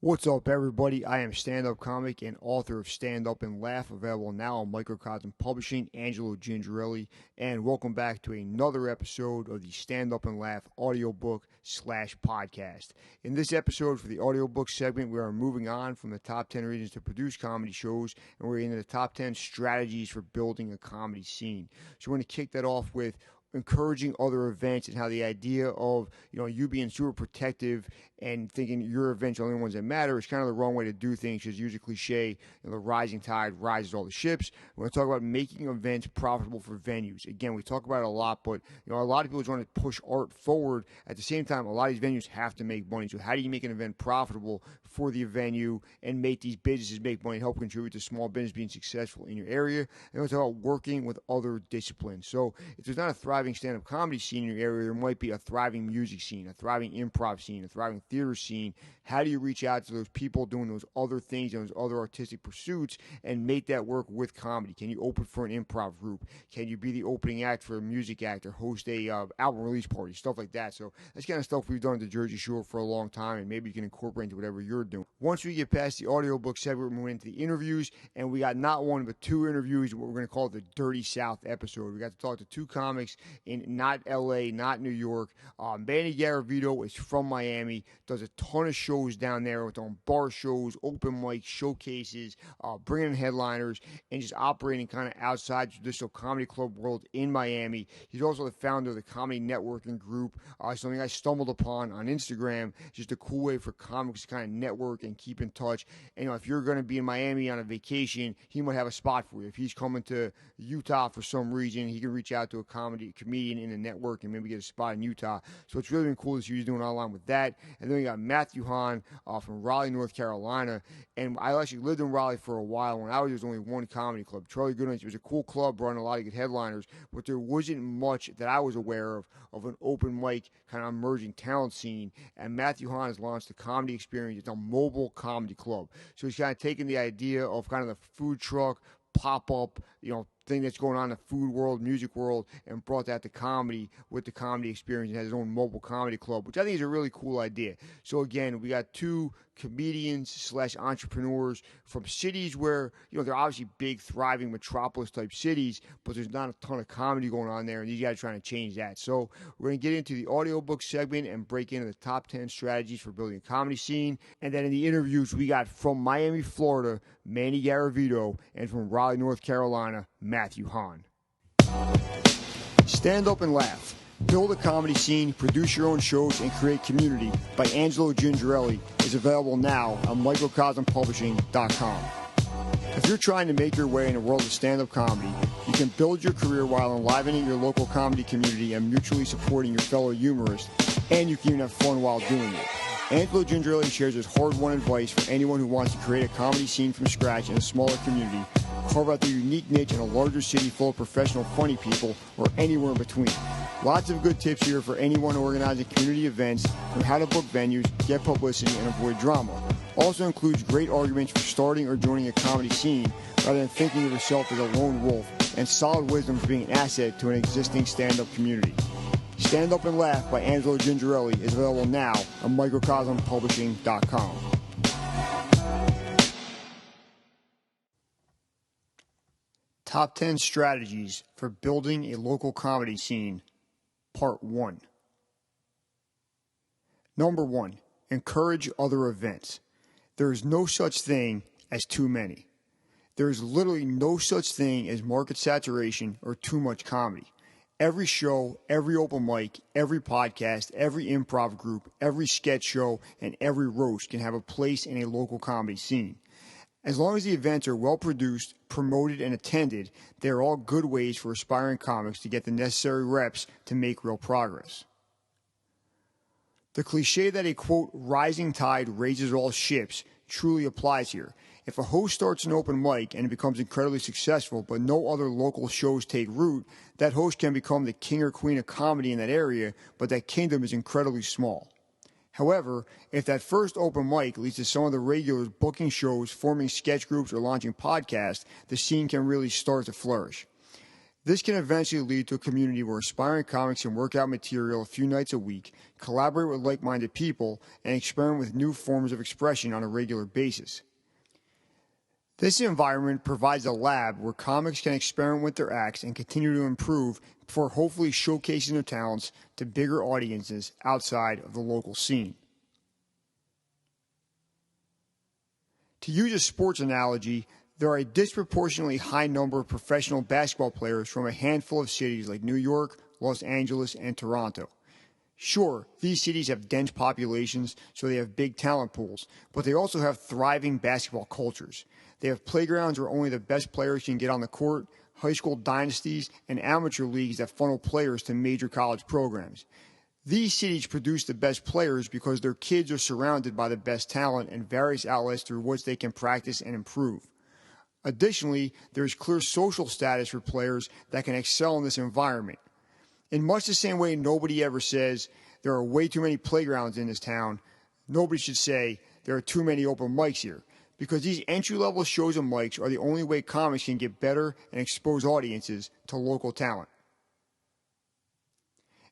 What's up, everybody? I am stand-up comic and author of Stand Up and Laugh, available now on Microcosm Publishing, Angelo Gingerelli, and welcome back to another episode of the Stand Up and Laugh audiobook / podcast. In this episode, for the audiobook segment, we are moving on from the top 10 reasons to produce comedy shows, and we're into the top 10 strategies for building a comedy scene. So we're going to kick that off with encouraging other events and how the idea of you being super protective and thinking your events are the only ones that matter is kind of the wrong way to do things. Because usually cliche, the rising tide rises all the ships. We're going to talk about making events profitable for venues. Again, we talk about it a lot, but a lot of people just want to push art forward. At the same time, a lot of these venues have to make money. So how do you make an event profitable for the venue and make these businesses make money, help contribute to small business being successful in your area? And we're talking about working with other disciplines. So if there's not a thriving stand-up comedy scene in your area, there might be a thriving music scene, a thriving improv scene, a thriving theater scene. How do you reach out to those people doing those other things and those other artistic pursuits and make that work with comedy? Can you open for an improv group? Can you be the opening act for a music act or host a album release party, stuff like that? So that's kind of stuff we've done at the Jersey Shore for a long time, and maybe you can incorporate into whatever you're doing. Once we get past the audiobook segment, we're moving into the interviews, and we got not one but two interviews, what we're going to call the Dirty South episode. We got to talk to two comics in not L.A., not New York. Manny Garavito is from Miami, does a ton of shows down there with on bar shows, open mics, showcases, bringing in headliners, and just operating kind of outside the traditional comedy club world in Miami. He's also the founder of the comedy networking group, something I stumbled upon on Instagram. Just a cool way for comics to kind of network and keep in touch. And if you're going to be in Miami on a vacation, he might have a spot for you. If he's coming to Utah for some reason, he can reach out to a comedian in the network and maybe get a spot in Utah. So it's really been cool to see what he's doing online with that. And then we got Mathew Hahn from Raleigh, North Carolina. And I actually lived in Raleigh for a while. When I was, there was only one comedy club, Charlie Goodnight. It was a cool club, brought in a lot of good headliners, but there wasn't much that I was aware of an open mic kind of emerging talent scene. And Mathew Hahn has launched the Comedy Experience. It's a mobile comedy club. So he's kind of taken the idea of kind of the food truck, pop-up, thing that's going on in the food world, music world, and brought that to comedy with the Comedy Experience and has his own mobile comedy club, which I think is a really cool idea. So again, we got two comedians / entrepreneurs from cities where, they're obviously big, thriving metropolis type cities, but there's not a ton of comedy going on there, and these guys are trying to change that. So we're going to get into the audiobook segment and break into the top 10 strategies for building a comedy scene. And then in the interviews, we got from Miami, Florida, Manny Garavito, and from Raleigh, North Carolina, Mathew Hahn. Stand Up and Laugh. Build a comedy scene, produce your own shows, and create community by Angelo Gingerelli is available now on microcosmpublishing.com. If you're trying to make your way in the world of stand-up comedy, you can build your career while enlivening your local comedy community and mutually supporting your fellow humorists, and you can even have fun while doing it. Angelo Gingerelli shares his hard-won advice for anyone who wants to create a comedy scene from scratch in a smaller community, carve out their unique niche in a larger city full of professional funny people, or anywhere in between. Lots of good tips here for anyone organizing community events, from how to book venues, get publicity, and avoid drama. Also includes great arguments for starting or joining a comedy scene rather than thinking of yourself as a lone wolf, and solid wisdom for being an asset to an existing stand-up community. Stand Up and Laugh by Angelo Gingerelli is available now on microcosmpublishing.com. Top 10 Strategies for Building a Local Comedy Scene, Part 1. Number 1. Encourage other events. There is no such thing as too many. There is literally no such thing as market saturation or too much comedy. Every show, every open mic, every podcast, every improv group, every sketch show, and every roast can have a place in a local comedy scene. As long as the events are well produced, promoted, and attended, they are all good ways for aspiring comics to get the necessary reps to make real progress. The cliche that a, quote, rising tide raises all ships truly applies here. If a host starts an open mic and it becomes incredibly successful, but no other local shows take root, that host can become the king or queen of comedy in that area, but that kingdom is incredibly small. However, if that first open mic leads to some of the regulars booking shows, forming sketch groups, or launching podcasts, the scene can really start to flourish. This can eventually lead to a community where aspiring comics can work out material a few nights a week, collaborate with like-minded people, and experiment with new forms of expression on a regular basis. This environment provides a lab where comics can experiment with their acts and continue to improve before hopefully showcasing their talents to bigger audiences outside of the local scene. To use a sports analogy, there are a disproportionately high number of professional basketball players from a handful of cities like New York, Los Angeles, and Toronto. Sure, these cities have dense populations, so they have big talent pools, but they also have thriving basketball cultures. They have playgrounds where only the best players can get on the court, high school dynasties, and amateur leagues that funnel players to major college programs. These cities produce the best players because their kids are surrounded by the best talent and various outlets through which they can practice and improve. Additionally, there is clear social status for players that can excel in this environment. In much the same way nobody ever says, there are way too many playgrounds in this town, nobody should say, there are too many open mics here, because these entry-level shows and mics are the only way comics can get better and expose audiences to local talent.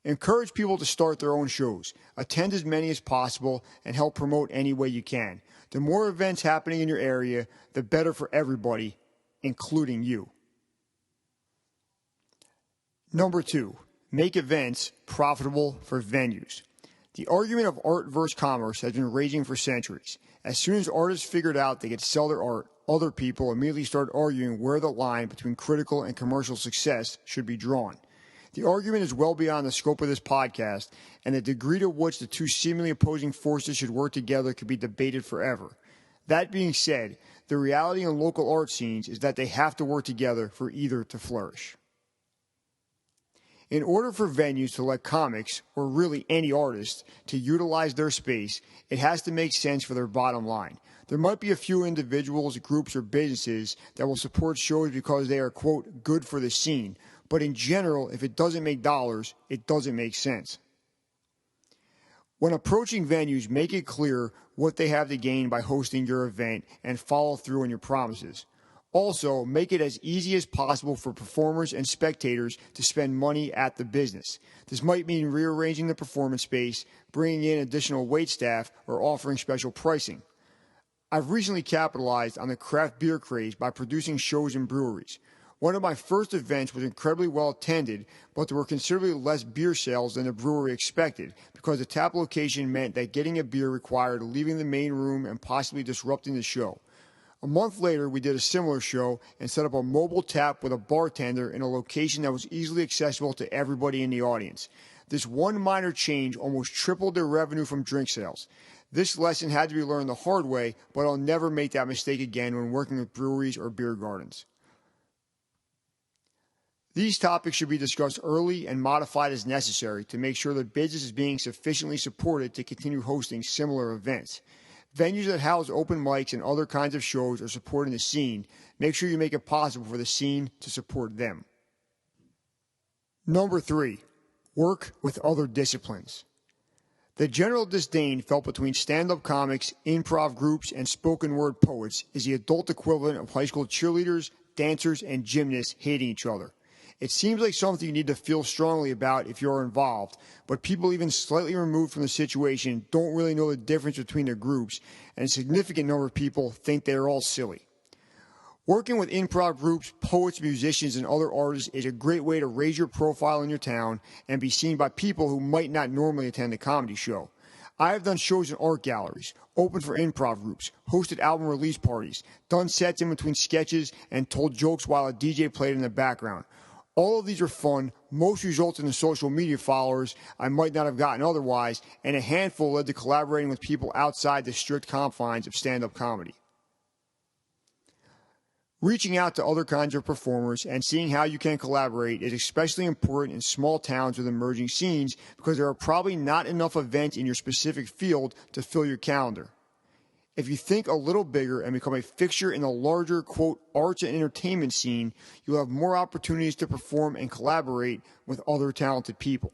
Encourage people to start their own shows, attend as many as possible, and help promote any way you can. The more events happening in your area, the better for everybody, including you. Number 2, make events profitable for venues. The argument of art versus commerce has been raging for centuries. As soon as artists figured out they could sell their art, other people immediately started arguing where the line between critical and commercial success should be drawn. The argument is well beyond the scope of this podcast, and the degree to which the two seemingly opposing forces should work together could be debated forever. That being said, the reality in local art scenes is that they have to work together for either to flourish. In order for venues to let comics, or really any artist, to utilize their space, it has to make sense for their bottom line. There might be a few individuals, groups, or businesses that will support shows because they are, quote, good for the scene. But in general, if it doesn't make dollars, it doesn't make sense. When approaching venues, make it clear what they have to gain by hosting your event and follow through on your promises. Also, make it as easy as possible for performers and spectators to spend money at the business. This might mean rearranging the performance space, bringing in additional wait staff, or offering special pricing. I've recently capitalized on the craft beer craze by producing shows in breweries. One of my first events was incredibly well attended, but there were considerably less beer sales than the brewery expected because the tap location meant that getting a beer required leaving the main room and possibly disrupting the show. A month later, we did a similar show and set up a mobile tap with a bartender in a location that was easily accessible to everybody in the audience. This one minor change almost tripled their revenue from drink sales. This lesson had to be learned the hard way, but I'll never make that mistake again when working with breweries or beer gardens. These topics should be discussed early and modified as necessary to make sure the business is being sufficiently supported to continue hosting similar events. Venues that house open mics and other kinds of shows are supporting the scene. Make sure you make it possible for the scene to support them. Number 3, work with other disciplines. The general disdain felt between stand-up comics, improv groups, and spoken word poets is the adult equivalent of high school cheerleaders, dancers, and gymnasts hating each other. It seems like something you need to feel strongly about if you're involved, but people even slightly removed from the situation don't really know the difference between the groups, and a significant number of people think they're all silly. Working with improv groups, poets, musicians, and other artists is a great way to raise your profile in your town and be seen by people who might not normally attend a comedy show. I have done shows in art galleries, opened for improv groups, hosted album release parties, done sets in between sketches, and told jokes while a DJ played in the background. All of these are fun, most resulted in social media followers I might not have gotten otherwise, and a handful led to collaborating with people outside the strict confines of stand-up comedy. Reaching out to other kinds of performers and seeing how you can collaborate is especially important in small towns with emerging scenes because there are probably not enough events in your specific field to fill your calendar. If you think a little bigger and become a fixture in the larger, quote, arts and entertainment scene, you'll have more opportunities to perform and collaborate with other talented people.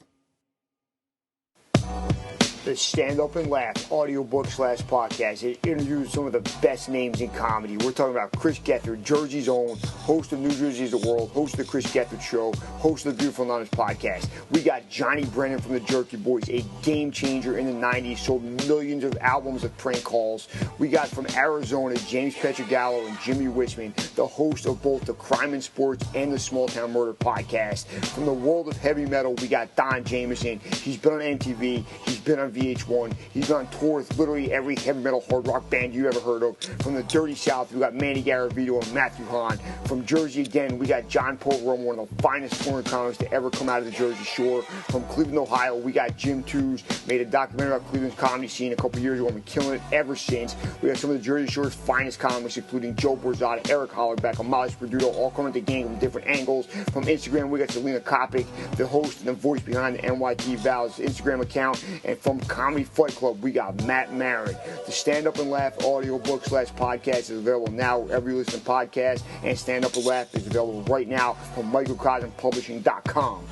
the Stand Up and Laugh audiobook / podcast. It interviews some of the best names in comedy. We're talking about Chris Gethard, Jersey's own, host of New Jersey's the World, host of the Chris Gethard Show, host of the Beautiful Anonymous podcast. We got Johnny Brennan from the Jerky Boys, a game changer in the 90s, sold millions of albums of prank calls. We got from Arizona, James Petrogallo and Jimmy Wichman, the host of both the Crime and Sports and the Small Town Murder podcast. From the world of heavy metal, we got Don Jameson. He's been on MTV. He's been on VH1. He's on tour with literally every heavy metal hard rock band you ever heard of. From the Dirty South, we got Manny Garavito and Mathew Hahn. From Jersey again, we got John Pogromo, one of the finest touring comics to ever come out of the Jersey Shore. From Cleveland, Ohio, we got Jim Tews, made a documentary about Cleveland's comedy scene a couple years ago and been killing it ever since. We got some of the Jersey Shore's finest comics, including Joe Borzada, Eric Hollerbeck, Amalis Perduto, all coming to the game from different angles. From Instagram, we got Selena Kopic, the host and the voice behind the NYT Vows Instagram account. And from Comedy Fight Club, we got Matt Marin. The Stand Up and Laugh audiobook / podcast is available now wherever you listen to podcasts, and Stand Up and Laugh is available right now from microcosmpublishing.com.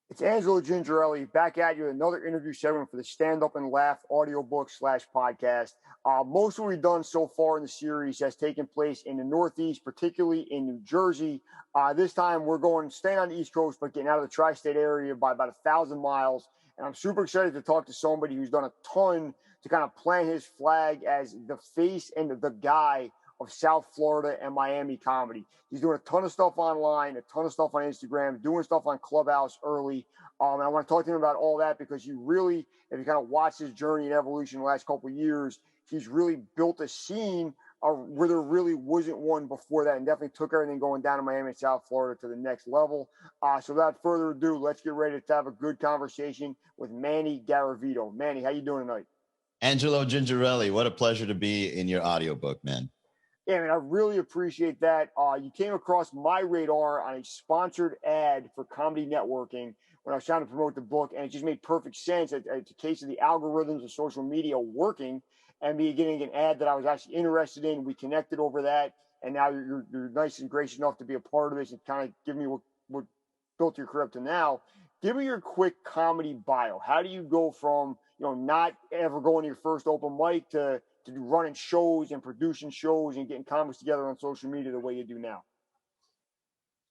It's Angelo Gingerelli back at you with another interview segment for the Stand Up and Laugh audiobook / podcast. Most of what we've done so far in the series has taken place in the Northeast, particularly in New Jersey. This time we're staying on the East Coast, but getting out of the tri-state area by about 1,000 miles. And I'm super excited to talk to somebody who's done a ton to kind of plant his flag as the face and the guy of South Florida and Miami comedy. He's doing a ton of stuff online, a ton of stuff on Instagram, doing stuff on Clubhouse early. And I want to talk to him about all that because you really, if you kind of watch his journey and evolution in the last couple of years, he's really built a scene where there really wasn't one before that, and definitely took everything going down to Miami and South Florida to the next level. So without further ado, let's get ready to have a good conversation with Manny Garavito. Manny, how you doing tonight? Angelo Gingerelli, what a pleasure to be in your audiobook, man. Yeah, man, I really appreciate that. You came across my radar on a sponsored ad for Comedy Networking when I was trying to promote the book, and it just made perfect sense. It's a case of the algorithms of social media working and me getting an ad that I was actually interested in. We connected over that, and now you're nice and gracious enough to be a part of this and kind of give me what built your career up to now. Give me your quick comedy bio. How do you go from not ever going to your first open mic to running shows and producing shows and getting comics together on social media the way you do now?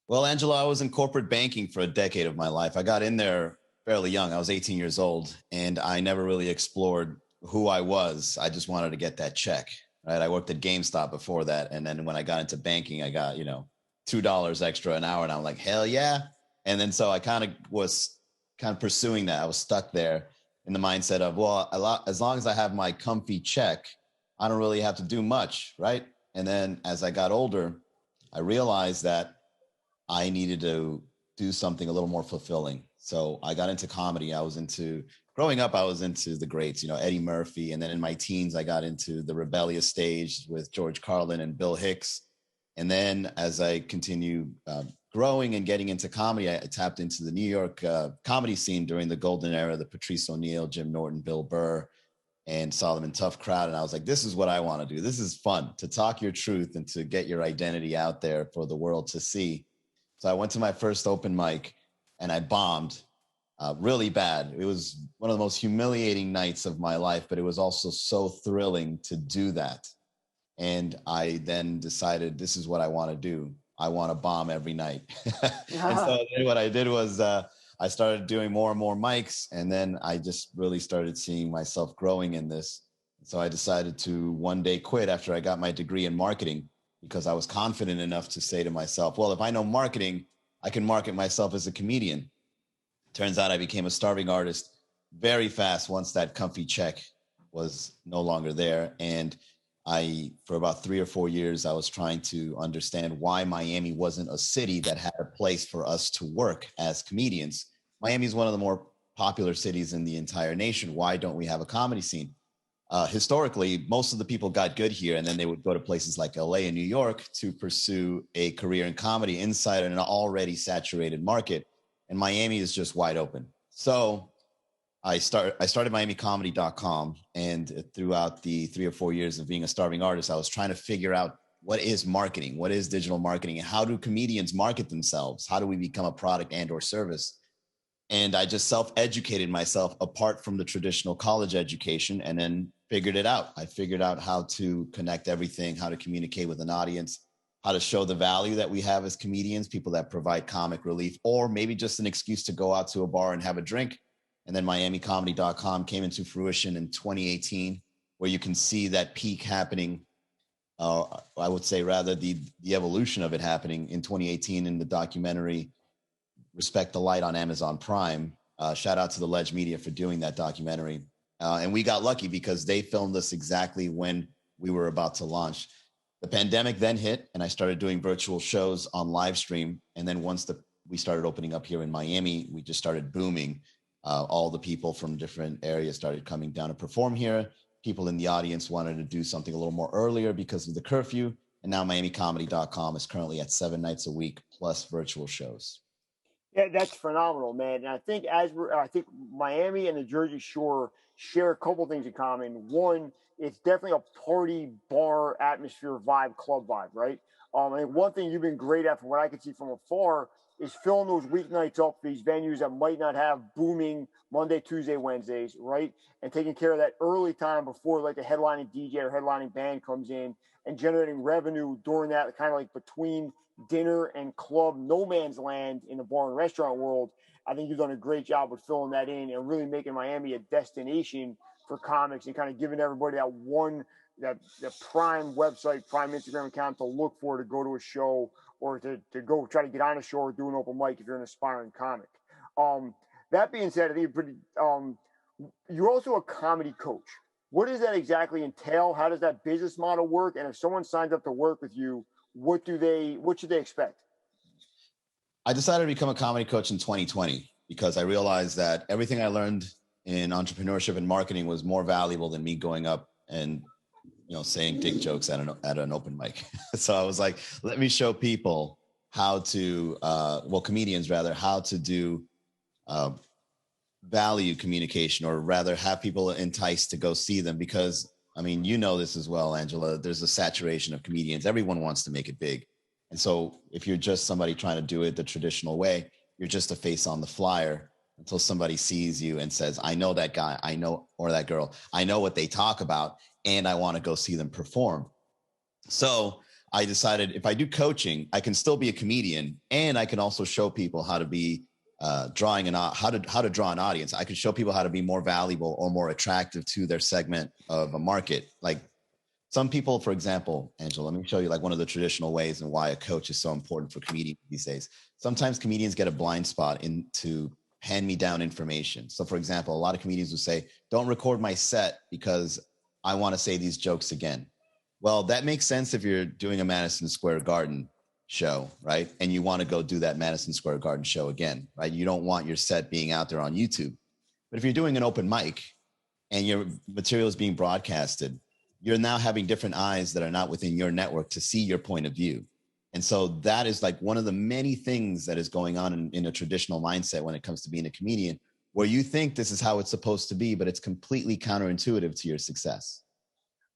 Well, Angelo, I was in corporate banking for a decade of my life. I got in there fairly young. I was 18 years old, and I never really explored who I was. I just wanted to get that check, right? I worked at GameStop before that, and then when I got into banking, I got, $2 extra an hour, and I'm like, hell yeah. And then so I was pursuing that. I was stuck there in the mindset of, well, as long as I have my comfy check, I don't really have to do much, right? And then as I got older, I realized that I needed to do something a little more fulfilling. So I got into comedy. Growing up, I was into the greats, Eddie Murphy. And then in my teens, I got into the rebellious stage with George Carlin and Bill Hicks. And then as I continued growing and getting into comedy, I tapped into the New York comedy scene during the golden era, the Patrice O'Neill, Jim Norton, Bill Burr, and Solomon Tough crowd. And I was like, this is what I want to do. This is fun, to talk your truth and to get your identity out there for the world to see. So I went to my first open mic and I bombed really bad. It was one of the most humiliating nights of my life, but it was also so thrilling to do that. And I then decided, this is what I want to do. I want to bomb every night. And so then what I did was I started doing more and more mics, and then I just really started seeing myself growing in this. So I decided to one day quit after I got my degree in marketing, because I was confident enough to say to myself, well, if I know marketing, I can market myself as a comedian. Turns out I became a starving artist very fast once that comfy check was no longer there. And for about 3 or 4 years, I was trying to understand why Miami wasn't a city that had a place for us to work as comedians. Miami is one of the more popular cities in the entire nation. Why don't we have a comedy scene? Historically, most of the people got good here, and then they would go to places like LA and New York to pursue a career in comedy inside an already saturated market. And Miami is just wide open. So I started MiamiComedy.com, and throughout the 3 or 4 years of being a starving artist, I was trying to figure out what is marketing? What is digital marketing? And how do comedians market themselves? How do we become a product and or service? And I just self-educated myself apart from the traditional college education, and then figured it out. I figured out how to connect everything, how to communicate with an audience, how to show the value that we have as comedians, people that provide comic relief, or maybe just an excuse to go out to a bar and have a drink. And then MiamiComedy.com came into fruition in 2018, where you can see that peak happening. I would say rather the evolution of it happening in 2018 in the documentary Respect the Light on Amazon Prime. Shout out to the Ledge Media for doing that documentary. And we got lucky because they filmed us exactly when we were about to launch. The pandemic then hit, and I started doing virtual shows on live stream. And then once we started opening up here in Miami, we just started booming. All the people from different areas started coming down to perform here. People in the audience wanted to do something a little more earlier because of the curfew. And now MiamiComedy.com is currently at 7 nights a week plus virtual shows. Yeah, that's phenomenal, man. And I think I think Miami and the Jersey Shore share a couple things in common. One, it's definitely a party bar atmosphere vibe, club vibe, right? And one thing you've been great at, from what I can see from afar, is filling those weeknights up for these venues that might not have booming Monday, Tuesday, Wednesdays, right? And taking care of that early time before like a headlining DJ or headlining band comes in, and generating revenue during that, kind of like between dinner and club no man's land in the bar and restaurant world. I think you've done a great job with filling that in and really making Miami a destination for comics, and kind of giving everybody that prime website, prime Instagram account to look for, to go to a show, or to go try to get on a show or do an open mic if you're an aspiring comic. That being said, I think you're also a comedy coach. What does that exactly entail? How does that business model work? And if someone signs up to work with you, what should they expect? I decided to become a comedy coach in 2020 because I realized that everything I learned in entrepreneurship and marketing was more valuable than me going up and, saying dick jokes at an open mic. So I was like, let me show people how to, comedians rather, how to do value communication, or rather have people enticed to go see them. Because this as well, Angela, there's a saturation of comedians. Everyone wants to make it big. And so if you're just somebody trying to do it the traditional way, you're just a face on the flyer until somebody sees you and says, I know that guy, or that girl, I know what they talk about, and I want to go see them perform. So I decided, if I do coaching, I can still be a comedian, and I can also show people how to be how to draw an audience. I could show people how to be more valuable or more attractive to their segment of a market. Like some people, for example, Angela, let me show you like one of the traditional ways and why a coach is so important for comedians these days. Sometimes comedians get a blind spot into hand-me-down information. So for example, a lot of comedians will say, don't record my set because I want to say these jokes again. Well, that makes sense if you're doing a Madison Square Garden show, right? And you want to go do that Madison Square Garden show again, right? You don't want your set being out there on YouTube. But if you're doing an open mic and your material is being broadcasted, you're now having different eyes that are not within your network to see your point of view. And so that is like one of the many things that is going on in a traditional mindset when it comes to being a comedian, where you think this is how it's supposed to be, but it's completely counterintuitive to your success.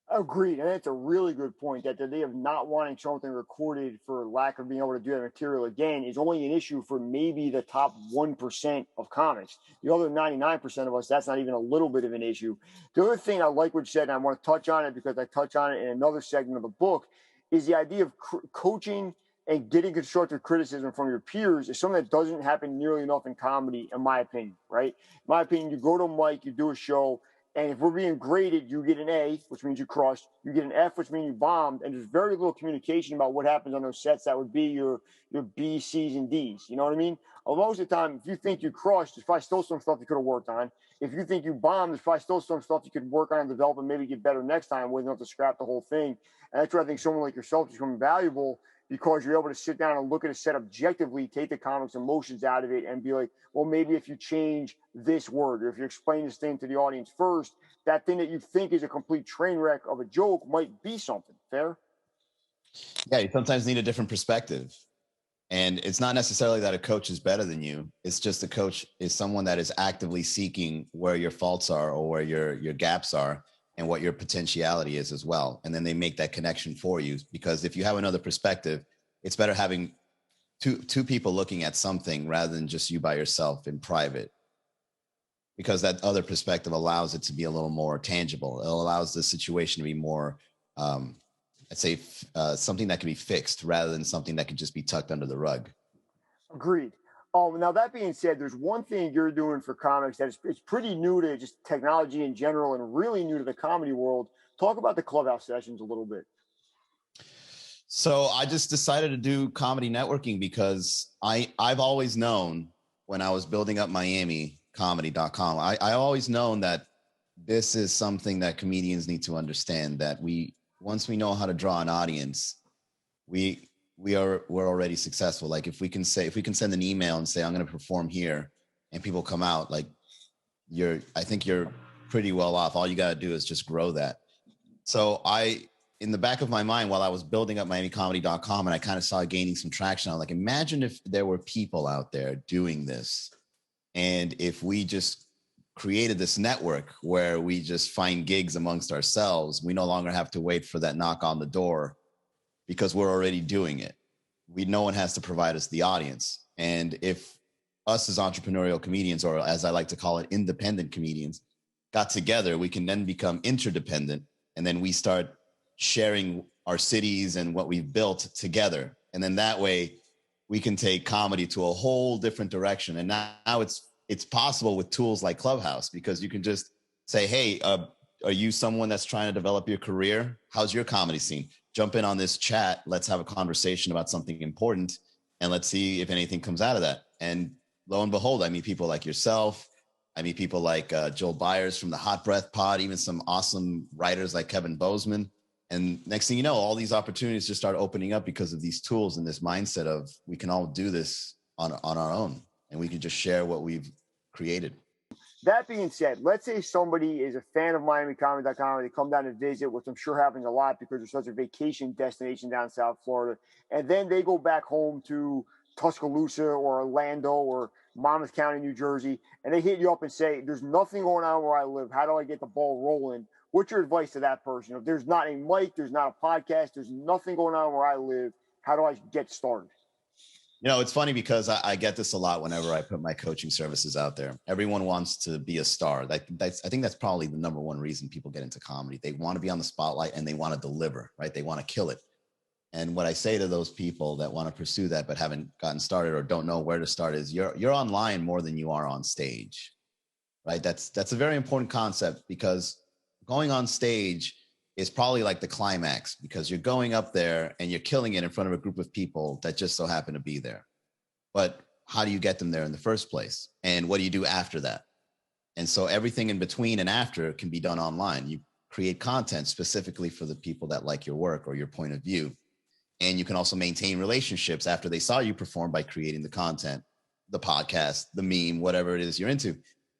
Agreed. And that's a really good point, that the idea of not wanting something recorded for lack of being able to do that material again is only an issue for maybe the top 1% of comics. The other 99% of us, that's not even a little bit of an issue. The other thing I like what you said, and I want to touch on it because I touch on it in another segment of the book, is the idea of coaching and getting constructive criticism from your peers is something that doesn't happen nearly enough in comedy, in my opinion, right? In my opinion, you go to a mic, you do a show, and if we're being graded, you get an A, which means you crushed. You get an F, which means you bombed. And there's very little communication about what happens on those sets. That would be your B, C's, and D's. You know what I mean? Most of the time, if you think you crushed, there's probably still some stuff you could have worked on. If you think you bombed, there's probably still some stuff you could work on and develop and maybe get better next time where you don't have to scrap the whole thing. And that's where I think someone like yourself is becoming valuable, because you're able to sit down and look at a set objectively, take the comics emotions out of it, and be like, well, maybe if you change this word, or if you explain this thing to the audience first, that thing that you think is a complete train wreck of a joke might be something. Fair? Yeah, you sometimes need a different perspective. And it's not necessarily that a coach is better than you. It's just a coach is someone that is actively seeking where your faults are or where your gaps are, and what your potentiality is as well. And then they make that connection for you, because if you have another perspective, it's better having two people looking at something rather than just you by yourself in private, because that other perspective allows it to be a little more tangible. It allows the situation to be more, I'd say, something that can be fixed rather than something that can just be tucked under the rug. Agreed. Now that being said, there's one thing you're doing for comics that it's pretty new to just technology in general and really new to the comedy world. Talk about the Clubhouse sessions a little bit. So I just decided to do comedy networking because I've always known, when I was building up MiamiComedy.com, I always known that this is something that comedians need to understand, that once we know how to draw an audience, we're already successful. Like if we can send an email and say, I'm going to perform here, and people come out, like I think you're pretty well off. All you got to do is just grow that. So in the back of my mind, while I was building up MiamiComedy.com and I kind of saw it gaining some traction, I was like, imagine if there were people out there doing this. And if we just created this network where we just find gigs amongst ourselves, we no longer have to wait for that knock on the door because we're already doing it. No one has to provide us the audience. And if us as entrepreneurial comedians, or as I like to call it, independent comedians, got together, we can then become interdependent. And then we start sharing our cities and what we've built together. And then that way we can take comedy to a whole different direction. And now it's possible with tools like Clubhouse, because you can just say, hey, are you someone that's trying to develop your career? How's your comedy scene? Jump in on this chat. Let's have a conversation about something important, and let's see if anything comes out of that. And lo and behold, I meet people like yourself. I meet people like Joel Byers from the Hot Breath Pod, even some awesome writers like Kevin Bozeman. And next thing you know, all these opportunities just start opening up because of these tools and this mindset of we can all do this on our own, and we can just share what we've created. That being said, let's say somebody is a fan of MiamiComedy.com and they come down to visit, which I'm sure happens a lot because there's such a vacation destination down South Florida, and then they go back home to Tuscaloosa or Orlando or Monmouth County, New Jersey, and they hit you up and say, there's nothing going on where I live. How do I get the ball rolling? What's your advice to that person? If there's not a mic, there's not a podcast, there's nothing going on where I live, how do I get started? You know, it's funny because I get this a lot whenever I put my coaching services out there. Everyone wants to be a star. I think that's probably the number one reason people get into comedy. They want to be on the spotlight and they want to deliver, right? They want to kill it. And what I say to those people that want to pursue that but haven't gotten started or don't know where to start is you're online more than you are on stage, right? That's a very important concept, because going on stage is probably like the climax, because you're going up there and you're killing it in front of a group of people that just so happen to be there. But how do you get them there in the first place? And what do you do after that? And so everything in between and after can be done online. You create content specifically for the people that like your work or your point of view. And you can also maintain relationships after they saw you perform by creating the content, the podcast, the meme, whatever it is you're into.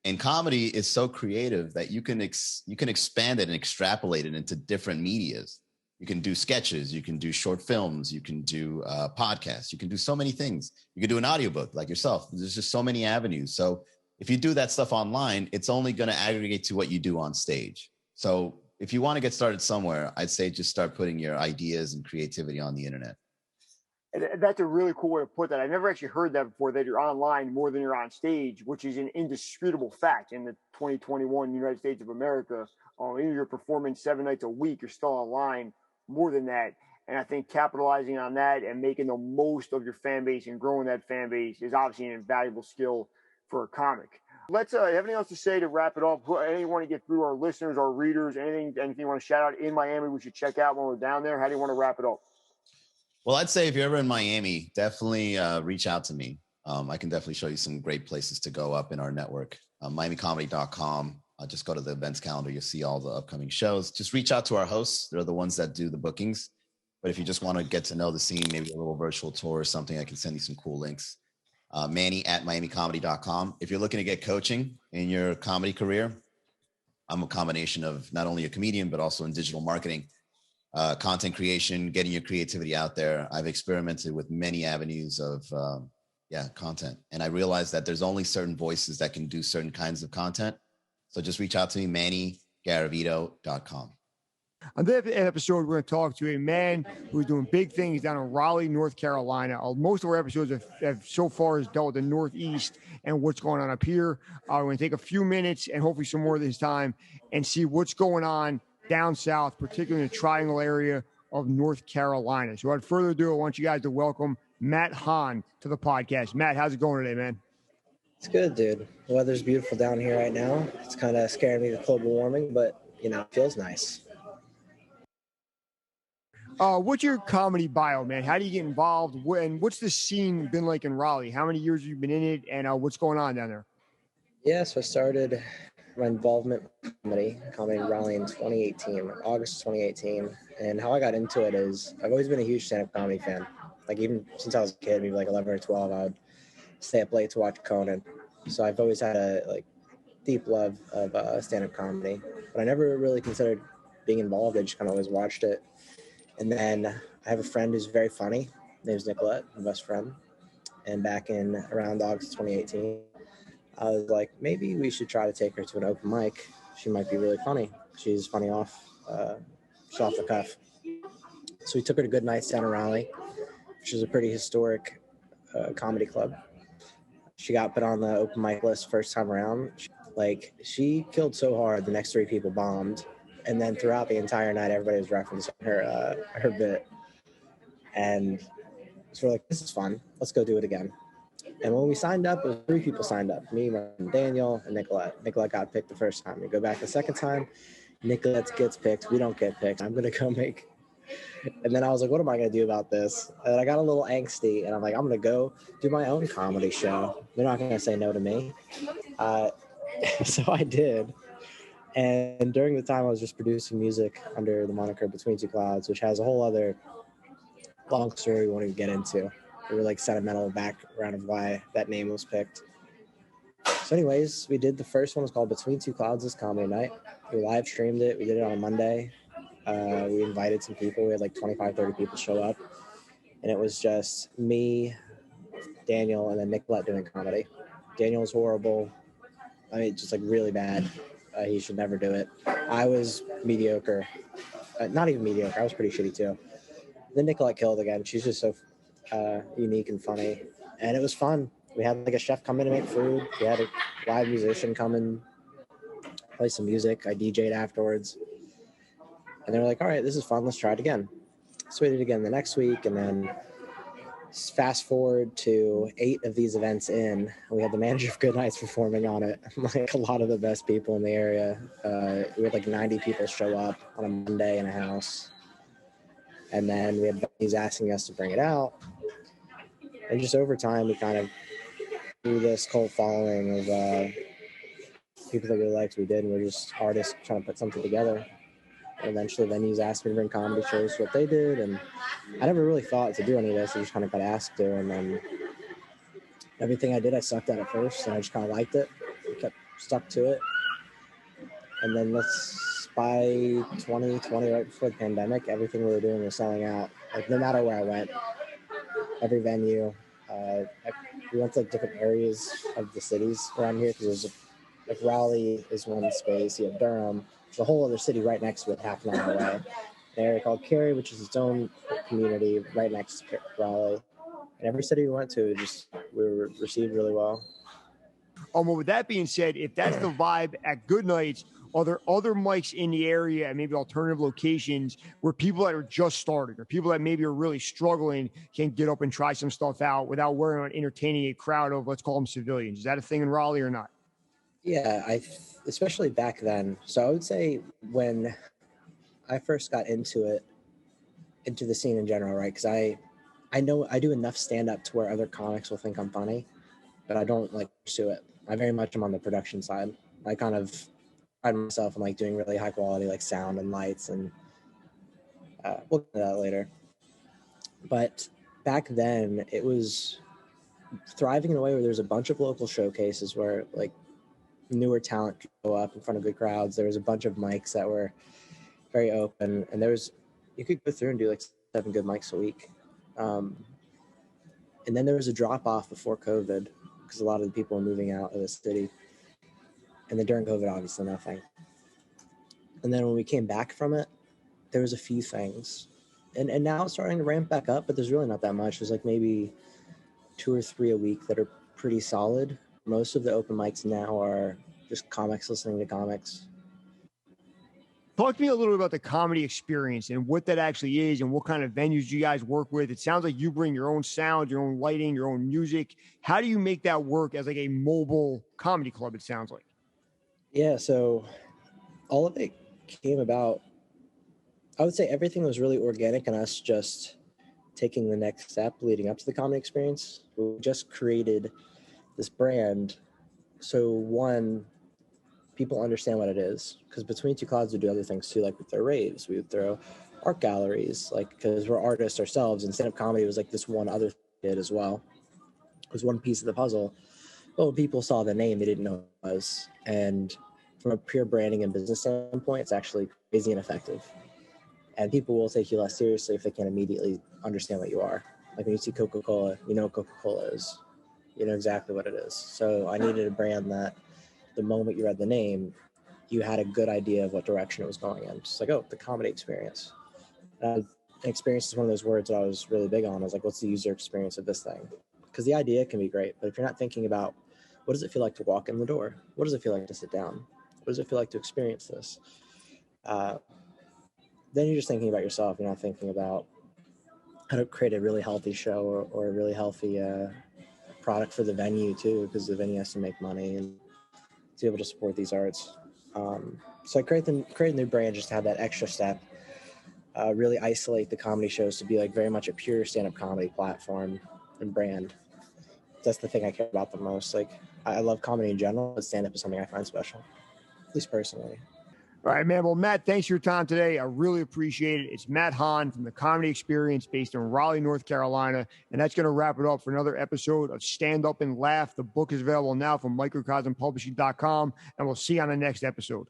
And comedy is so creative that you can expand it and extrapolate it into different medias. You can do sketches, you can do short films, you can do podcasts, you can do so many things. You can do an audiobook like yourself. There's just so many avenues. So if you do that stuff online, it's only going to aggregate to what you do on stage. So if you want to get started somewhere, I'd say just start putting your ideas and creativity on the internet. That's a really cool way to put that. I never actually heard that before, that you're online more than you're on stage, which is an indisputable fact in the 2021 United States of America. Even if you're performing 7 nights a week, you're still online more than that. And I think capitalizing on that and making the most of your fan base and growing that fan base is obviously an invaluable skill for a comic. Let's have anything else to say to wrap it up? Anything you want to get through our listeners, our readers, anything you want to shout out in Miami we should check out when we're down there? How do you want to wrap it up? Well, I'd say if you're ever in Miami, definitely reach out to me. I can definitely show you some great places to go up in our network. MiamiComedy.com. Just go to the events calendar. You'll see all the upcoming shows. Just reach out to our hosts. They're the ones that do the bookings. But if you just want to get to know the scene, maybe a little virtual tour or something, I can send you some cool links. Manny at MiamiComedy.com. If you're looking to get coaching in your comedy career, I'm a combination of not only a comedian, but also in digital marketing. Content creation, getting your creativity out there. I've experimented with many avenues of content. And I realized that there's only certain voices that can do certain kinds of content. So just reach out to me, Manny mannygaravito.com. On this episode, we're going to talk to a man who's doing big things down in Raleigh, North Carolina. Most of our episodes have so far has dealt with the Northeast and what's going on up here. We're going to take a few minutes and hopefully some more of this time and see what's going on down south, particularly in the triangle area of North Carolina. So without further ado, I want you guys to welcome Mathew Hahn to the podcast. Matt, how's it going today, man? It's good, dude. The weather's beautiful down here right now. It's kind of scaring me with global warming, but, it feels nice. What's your comedy bio, man? How do you get involved? And what's the scene been like in Raleigh? How many years have you been in it? And what's going on down there? Yeah, so I started my involvement with comedy in Raleigh in 2018, August 2018. And how I got into it is I've always been a huge stand-up comedy fan. Like, even since I was a kid, maybe like 11 or 12, I would stay up late to watch Conan. So I've always had a deep love of stand-up comedy. But I never really considered being involved. I just kind of always watched it. And then I have a friend who's very funny. His name's Nicolette, my best friend. And back in around August 2018, I was like, maybe we should try to take her to an open mic. She might be really funny. She's funny off the cuff. So we took her to Good Nights down in Raleigh, which is a pretty historic comedy club. She got put on the open mic list first time around. She killed so hard, the next three people bombed. And then throughout the entire night, everybody was referencing her bit. And so we're like, this is fun. Let's go do it again. And when we signed up, it was 3 people signed up. Me, my friend Daniel, and Nicolette. Nicolette got picked the first time. We go back the second time. Nicolette gets picked. We don't get picked. I'm going to go make... And then I was like, what am I going to do about this? And I got a little angsty. And I'm like, I'm going to go do my own comedy show. They're not going to say no to me. So I did. And during the time, I was just producing music under the moniker Between Two Clouds, which has a whole other long story we won't even get into. It was sentimental background of why that name was picked. So anyways, we did the first one. It was called Between Two Clouds this comedy night. We live streamed it. We did it on a Monday. We invited some people. We had 25, 30 people show up. And it was just me, Daniel, and then Nicolette doing comedy. Daniel was horrible. I mean, just really bad. He should never do it. I was mediocre. Not even mediocre. I was pretty shitty too. Then Nicolette killed again. She's just so unique and funny. And it was fun. We had a chef come in to make food. We had a live musician come and play some music. I DJ'd afterwards. And they were like, all right, this is fun. Let's try it again. So we did it again the next week. And then fast forward to 8 of these events in, we had the manager of Good Nights performing on it. A lot of the best people in the area. We had 90 people show up on a Monday in a house. And then we had venues asking us to bring it out. And just over time, we kind of grew this cult following of people that really liked what we did. And we're just artists trying to put something together. And eventually venues asked me to bring comedy shows to what they did. And I never really thought to do any of this. I just kind of got asked to. And then everything I did, I sucked at first. And I just kind of liked it. I kept stuck to it. And then by 2020, right before the pandemic, everything we were doing was selling out. No matter where I went, every venue. We went to different areas of the cities around here because there's Raleigh is one space. You have Durham. There's a whole other city right next to it, half an hour away. An area called Cary, which is its own community right next to Raleigh. And every city we went to, we were received really well. Well, with that being said, if that's the vibe at Good Nights, are there other mics in the area and maybe alternative locations where people that are just starting or people that maybe are really struggling can get up and try some stuff out without worrying about entertaining a crowd of, let's call them civilians? Is that a thing in Raleigh or not? Yeah, especially back then. So I would say when I first got into the scene in general, right? Because I know I do enough stand-up to where other comics will think I'm funny, but I don't pursue it. I very much am on the production side. I kind of pride myself in doing really high quality sound and lights, and we'll get to that later. But back then it was thriving in a way where there's a bunch of local showcases where newer talent could go up in front of good crowds. There was a bunch of mics that were very open, and you could go through and do 7 good mics a week. And then there was a drop off before COVID because a lot of the people were moving out of the city. And then during COVID, obviously nothing. And then when we came back from it, there was a few things. And now it's starting to ramp back up, but there's really not that much. There's like maybe 2 or 3 a week that are pretty solid. Most of the open mics now are just comics listening to comics. Talk to me a little bit about the comedy experience and what that actually is and what kind of venues you guys work with. It sounds like you bring your own sound, your own lighting, your own music. How do you make that work as like a mobile comedy club, it sounds like? Yeah, so all of it came about, I would say everything was really organic and us just taking the next step leading up to the comedy experience. We just created this brand. So one, people understand what it is, because between two clouds we do other things too, like we throw raves, we would throw art galleries, like because we're artists ourselves, and stand-up comedy was like this one other thing we did as well. It was one piece of the puzzle. But when people saw the name, they didn't know what it was. And from a pure branding and business standpoint, it's actually crazy and effective. And people will take you less seriously if they can't immediately understand what you are. Like when you see Coca-Cola, you know what Coca-Cola is. You know exactly what it is. So I needed a brand that the moment you read the name, you had a good idea of what direction it was going in. Just like, oh, the comedy experience. Experience is one of those words that I was really big on. I was like, what's the user experience of this thing? Because the idea can be great, but if you're not thinking about what does it feel like to walk in the door? What does it feel like to sit down? What does it feel like to experience this? Then you're just thinking about yourself. You're not thinking about how to create a really healthy show or a really healthy product for the venue too, because the venue has to make money and to be able to support these arts. So I created a new brand just to have that extra step, really isolate the comedy shows to be like very much a pure stand-up comedy platform and brand. That's the thing I care about the most. Like I love comedy in general, but stand-up is something I find special, at least personally. All right, man. Well, Matt, thanks for your time today. I really appreciate it. It's Matt Hahn from the Comedy Experience based in Raleigh, North Carolina. And that's going to wrap it up for another episode of Stand Up and Laugh. The book is available now from microcosmpublishing.com. And we'll see you on the next episode.